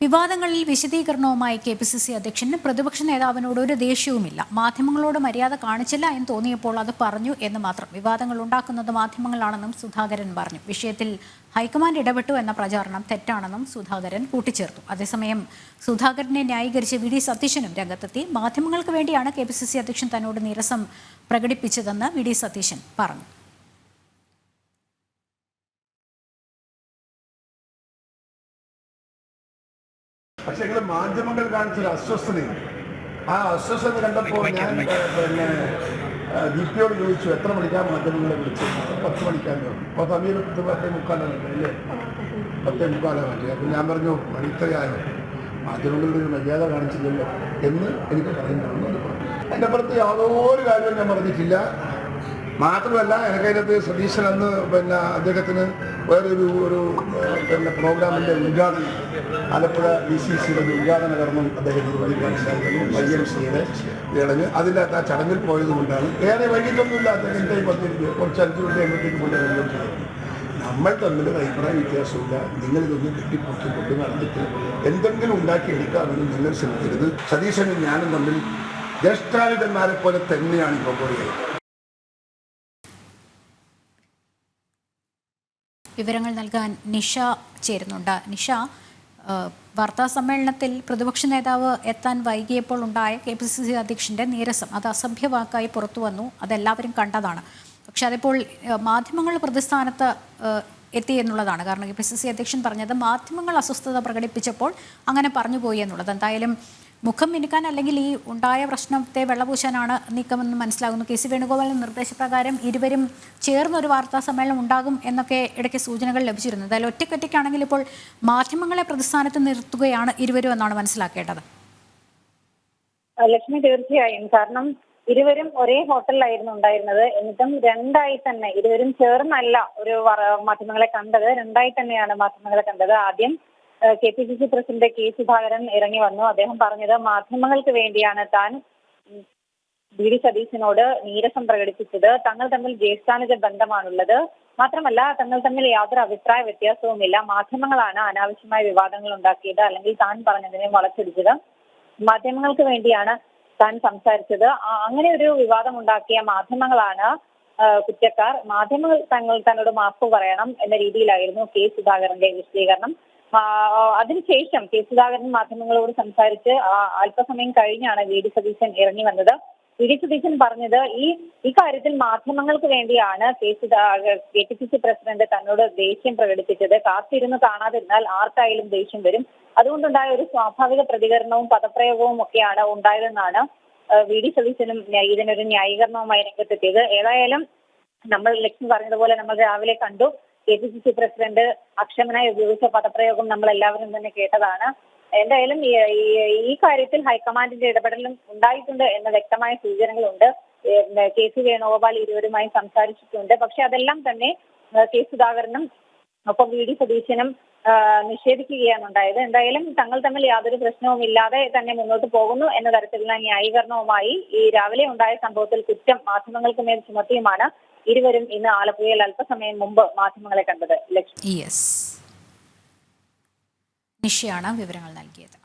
വിവാദങ്ങളിൽ വിശദീകരണവുമായി KPCC അധ്യക്ഷന് പ്രതിപക്ഷ നേതാവിനോട് ഒരു ദേഷ്യവുമില്ല. മാധ്യമങ്ങളോട് മര്യാദ കാണിച്ചില്ല എന്ന് തോന്നിയപ്പോൾ അത് പറഞ്ഞു എന്ന് മാത്രം. വിവാദങ്ങൾ ഉണ്ടാക്കുന്നത് മാധ്യമങ്ങളാണെന്നും സുധാകരൻ പറഞ്ഞു. വിഷയത്തിൽ ഹൈക്കമാൻഡ് ഇടപെട്ടു എന്ന പ്രചാരണം തെറ്റാണെന്നും സുധാകരൻ കൂട്ടിച്ചേർത്തു. അതേസമയം സുധാകരനെ ന്യായീകരിച്ച് VD സതീശനും രംഗത്തെത്തി. മാധ്യമങ്ങൾക്ക് വേണ്ടിയാണ് KPCC അധ്യക്ഷൻ തന്നോട് നീരസം പ്രകടിപ്പിച്ചതെന്ന് VD സതീശൻ പറഞ്ഞു. പക്ഷെ നിങ്ങൾ മാധ്യമങ്ങൾ കാണിച്ചൊരു അസ്വസ്ഥതയും ആ അസ്വസ്ഥത കണ്ടപ്പോൾ ഞാൻ DPയോട് ചോദിച്ചു, എത്ര മണിക്കാണ് മാധ്യമങ്ങളെ വിളിച്ചു? 10 മണിക്കാണ്. അപ്പോൾ സമീപ 10:45 അല്ലേ? 10:45 അപ്പം ഞാൻ പറഞ്ഞു, മണിത്തരയായോ, മാധ്യമങ്ങളുടെ ഒരു മര്യാദ കാണിച്ചില്ലല്ലോ എന്ന് എനിക്ക് പറയുന്നതാണ്. അതിൻ്റെ അപ്പുറത്ത് യാതൊരു കാര്യവും ഞാൻ പറഞ്ഞിട്ടില്ല. മാത്രമല്ല, എനിക്കതിനകത്ത് സതീശൻ അന്ന് അദ്ദേഹത്തിന് വേറൊരു പ്രോഗ്രാമിൻ്റെ ഉദ്ഘാടനം, ആലപ്പുഴ DCCയുടെ ഉദ്ഘാടന കർമ്മം അദ്ദേഹം നിർവഹിക്കാൻ സാധിക്കുന്നു. YMCയുടെ ചടങ്ങ്, അതിൻ്റെ അകത്ത് ആ ചടങ്ങിൽ പോയതുകൊണ്ടാണ്. ഏറെ വൈകിട്ടൊന്നുമില്ല, അദ്ദേഹത്തിൻ്റെ കുറച്ച് 5 മിനിറ്റ് കഴിയുമ്പോഴത്തേക്ക് പോലെ വരികയും ചെയ്തു. നമ്മൾ തമ്മിൽ അഭിപ്രായ വ്യത്യാസമില്ല. നിങ്ങളിതൊന്നും കെട്ടിപ്പൊക്കി കൊണ്ട് നടന്നിട്ട് എന്തെങ്കിലും ഉണ്ടാക്കിയെടുക്കാമെന്ന് നിങ്ങൾ ശ്രമിക്കരുത്. സതീശനും ഞാനും തമ്മിൽ ജ്യേഷ്ഠാനുജന്മാരെ പോലെ തന്നെയാണ് ഇപ്പോൾ പോവുകയത്. വിവരങ്ങൾ നൽകാൻ നിഷ ചേരുന്നുണ്ട്. നിഷ, വാർത്താ സമ്മേളനത്തിൽ പ്രതിപക്ഷ നേതാവ് എത്താൻ വൈകിയപ്പോൾ ഉണ്ടായ KPCC അധ്യക്ഷൻ്റെ നീരസം അത് അസഭ്യവാക്കായി പുറത്തു വന്നു. അതെല്ലാവരും കണ്ടതാണ്. പക്ഷെ അതിപ്പോൾ മാധ്യമങ്ങൾ പ്രതിസ്ഥാനത്ത് എത്തി എന്നുള്ളതാണ്. കാരണം KPCC അധ്യക്ഷൻ പറഞ്ഞത് മാധ്യമങ്ങൾ അസ്വസ്ഥത പ്രകടിപ്പിച്ചപ്പോൾ അങ്ങനെ പറഞ്ഞു പോയി എന്നുള്ളത്. എന്തായാലും മുഖം മിനുക്കാൻ അല്ലെങ്കിൽ ഈ ഉണ്ടായ പ്രശ്നത്തെ വെള്ളപൂശാനാണ് നീക്കമെന്ന് മനസ്സിലാകുന്നു. KC വേണുഗോപാലിന്റെ നിർദ്ദേശപ്രകാരം ഇരുവരും ചേർന്നൊരു വാർത്താ സമ്മേളനം ഉണ്ടാകും എന്നൊക്കെ ഇടയ്ക്ക് സൂചനകൾ ലഭിച്ചിരുന്നു. എന്തായാലും ഒറ്റയ്ക്കൊറ്റയ്ക്കാണെങ്കിൽ ഇപ്പോൾ മാധ്യമങ്ങളെ പ്രതിസ്ഥാനത്ത് നിർത്തുകയാണ് ഇരുവരും എന്നാണ് മനസ്സിലാക്കേണ്ടത്. ലക്ഷ്മി, തീർച്ചയായും. കാരണം ഇരുവരും ഒരേ ഹോട്ടലിലായിരുന്നു ഉണ്ടായിരുന്നത്. എന്നിട്ടും രണ്ടായി തന്നെ, ഇരുവരും ചേർന്നല്ല ഒരു മാധ്യമങ്ങളെ കണ്ടത്, രണ്ടായി തന്നെയാണ് മാധ്യമങ്ങളെ കണ്ടത്. ആദ്യം KPCC പ്രസിഡന്റ് K സുധാകരൻ ഇറങ്ങി വന്നു. അദ്ദേഹം പറഞ്ഞത് മാധ്യമങ്ങൾക്ക് വേണ്ടിയാണ് താൻ VD സതീശനോട് നീരസം പ്രകടിപ്പിച്ചത്. തങ്ങൾ തമ്മിൽ ജ്യേഷ്ഠാനുജ ബന്ധമാണുള്ളത്. മാത്രമല്ല, തങ്ങൾ തമ്മിൽ യാതൊരു അഭിപ്രായ വ്യത്യാസവുമില്ല. മാധ്യമങ്ങളാണ് അനാവശ്യമായ വിവാദങ്ങൾ ഉണ്ടാക്കിയത്, അല്ലെങ്കിൽ താൻ പറഞ്ഞതിനെ വളച്ചൊടിച്ചത്. മാധ്യമങ്ങൾക്ക് വേണ്ടിയാണ് താൻ സംസാരിച്ചത്. അങ്ങനെ ഒരു വിവാദം ഉണ്ടാക്കിയ മാധ്യമങ്ങളാണ് കുറ്റക്കാർ. മാധ്യമങ്ങൾ തന്നോട് മാപ്പ് പറയണം എന്ന രീതിയിലായിരുന്നു K സുധാകരന്റെ വിശദീകരണം. അതിനുശേഷം K സുധാകരൻ മാധ്യമങ്ങളോട് സംസാരിച്ച് അല്പസമയം കഴിഞ്ഞാണ് VD സതീശൻ ഇറങ്ങി വന്നത്. VD സതീശൻ പറഞ്ഞത് ഈ കാര്യത്തിൽ മാധ്യമങ്ങൾക്ക് വേണ്ടിയാണ് KPCC പ്രസിഡന്റ് തന്നോട് ദേഷ്യം പ്രകടിപ്പിച്ചത്. കാത്തിരുന്ന് കാണാതിരുന്നാൽ ആർക്കായാലും ദേഷ്യം വരും. അതുകൊണ്ടുണ്ടായ ഒരു സ്വാഭാവിക പ്രതികരണവും പദപ്രയോഗവും ഒക്കെയാണ് ഉണ്ടായതെന്നാണ് VD സതീശനും ഇതിനൊരു ന്യായീകരണവുമായി രംഗത്തെത്തിയത്. ഏതായാലും നമ്മൾ ലക്ഷ്മി പറഞ്ഞതുപോലെ നമ്മൾ രാവിലെ കണ്ടു. KPCC പ്രസിഡന്റ് അക്ഷമനായി ഉപയോഗിച്ച പദപ്രയോഗം നമ്മൾ എല്ലാവരും തന്നെ കേട്ടതാണ്. എന്തായാലും ഈ കാര്യത്തിൽ ഹൈക്കമാൻഡിന്റെ ഇടപെടലും ഉണ്ടായിട്ടുണ്ട് എന്ന വ്യക്തമായ സൂചനകളുണ്ട്. KC വേണുഗോപാൽ ഇരുവരുമായി സംസാരിച്ചിട്ടുണ്ട്. പക്ഷെ അതെല്ലാം തന്നെ K സുധാകരനും ഒപ്പം VD സതീശനും നിഷേധിക്കുകയാണ് ഉണ്ടായത്. എന്തായാലും തങ്ങൾ തമ്മിൽ യാതൊരു പ്രശ്നവും ഇല്ലാതെ തന്നെ മുന്നോട്ട് പോകുന്നു എന്ന തരത്തിലുള്ള ന്യായീകരണവുമായി ഈ രാവിലെ ഉണ്ടായ സംഭവത്തിൽ കുറ്റം മാധ്യമങ്ങൾക്ക് മേൽ ചുമത്തിയുമാണ് ഇരുവരും ഇന്ന് ആലപ്പുഴയിൽ അല്പസമയം മുമ്പ് മാധ്യമങ്ങളെ കണ്ടത്. നിഷയാണ് വിവരങ്ങൾ നൽകിയത്.